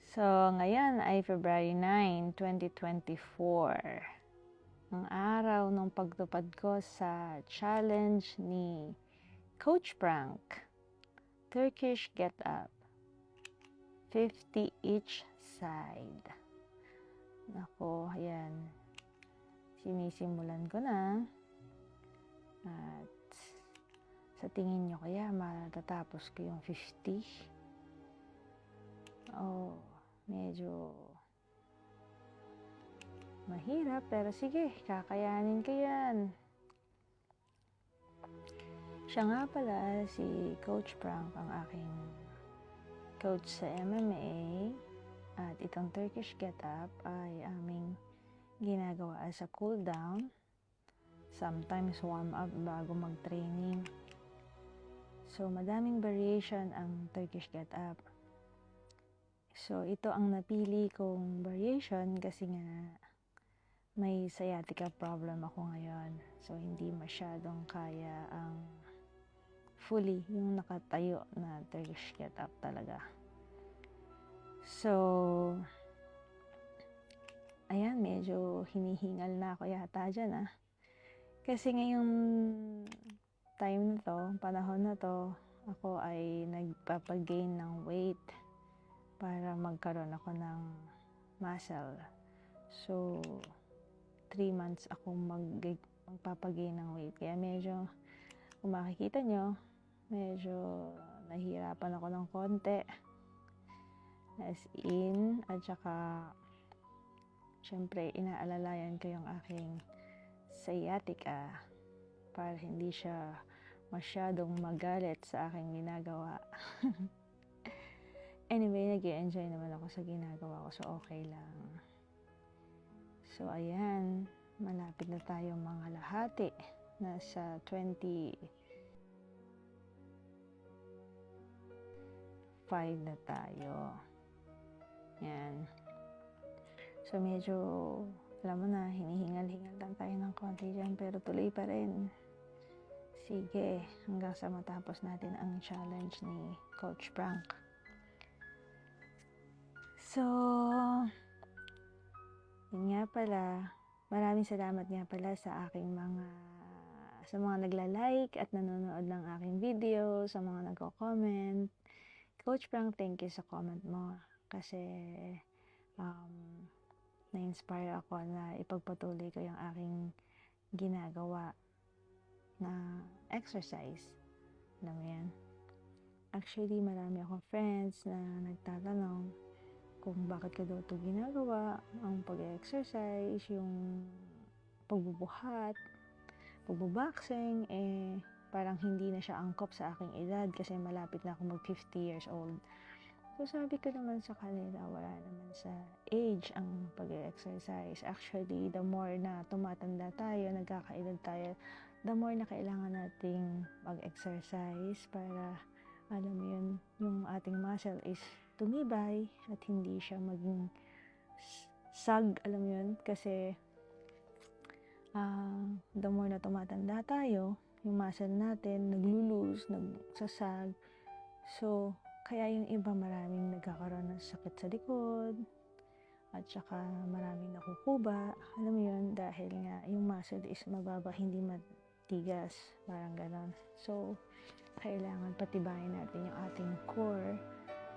So, ngayon ay February 9, 2024. Ang araw ng pagtupad ko sa challenge ni Coach Frank. Turkish Get Up. 50 each side. Nako, ayan. Sinisimulan ko na. At sa tingin nyo kaya matatapos ko yung 50? Oh, medyo mahirap, pero sige, kakayanin ko yan. Siya nga pala si Coach Frank, ang aking coach sa MMA. At itong Turkish Get Up ay aming ginagawa as a cool down. Sometimes warm up bago mag-training. So, madaming variation ang Turkish Get Up. So, ito ang napili kong variation kasi nga may sciatica problem ako ngayon. So, hindi masyadong kaya ang fully yung nakatayo na Turkish Get Up talaga. So, ayan, medyo hinihingal na ako yata dyan Kasi ngayong time na to, panahon na to, ako ay nagpapagain ng weight para magkaroon ako ng muscle. So, 3 months akong magpapagain ng weight. Kaya medyo, kung makikita nyo, medyo nahihirapan ako ng konti. As in, at saka, syempre, inaalalayan ko yung aking sciatica para hindi siya masyadong magalit sa aking ginagawa. Anyway, nag-i-enjoy naman ako sa ginagawa ko, so okay lang. So, ayan, malapit na tayo mga lahati. Nasa 25 na tayo. Yan. So, medyo, alam mo na, hinihingal-hingal lang tayo ng konti dyan, pero tuloy pa rin. Sige, hanggang sa matapos natin ang challenge ni Coach Frank. So, yun nga pala, maraming salamat nga pala sa mga nagla-like at nanonood ng aking video, sa mga nagko-comment. Coach Frank, thank you sa comment mo kasi na-inspire ako na ipagpatuloy ko yung aking ginagawa na exercise. Alam mo yan? Actually, marami akong friends na nagtatanong kung bakit ko daw ito ginagawa, ang pag-exercise, yung pagbubuhat, pagbuboxing, parang hindi na siya angkop sa aking edad kasi malapit na ako mag 50 years old. So, sabi ko naman sa kanila, wala naman sa age ang pag-exercise. Actually, the more na tumatanda tayo, nagkakaedad tayo, the more na kailangan nating mag-exercise para, alam mo yun, yung ating muscle is tumibay at hindi siya maging sag, alam mo yun, kasi the more na tumatanda tayo, yung muscle natin naglulose, nagsasag. So, kaya yung iba maraming nagkakaroon ng sakit sa likod at saka maraming nakukuba, alam mo yun, dahil nga yung muscle is mababa, hindi matigas, parang ganon. So, kailangan patibayin natin yung ating core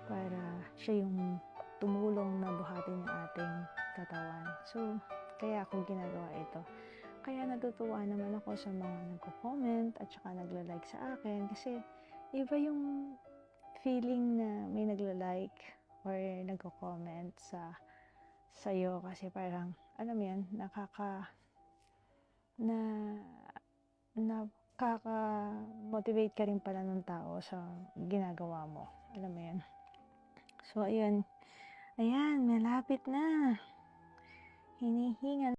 para siya yung tumulong na buhatin yung ating katawan. So, kaya ako ginagawa ito. Kaya natutuwa naman ako sa mga nagko-comment at saka nagla-like sa akin kasi iba yung feeling na may nagla-like or nagko-comment sa'yo kasi parang, alam mo yan, nakaka-motivate ka rin pala ng tao sa ginagawa mo. Alam mo yan. So, ayun. Ayan, malapit na. Hinihingal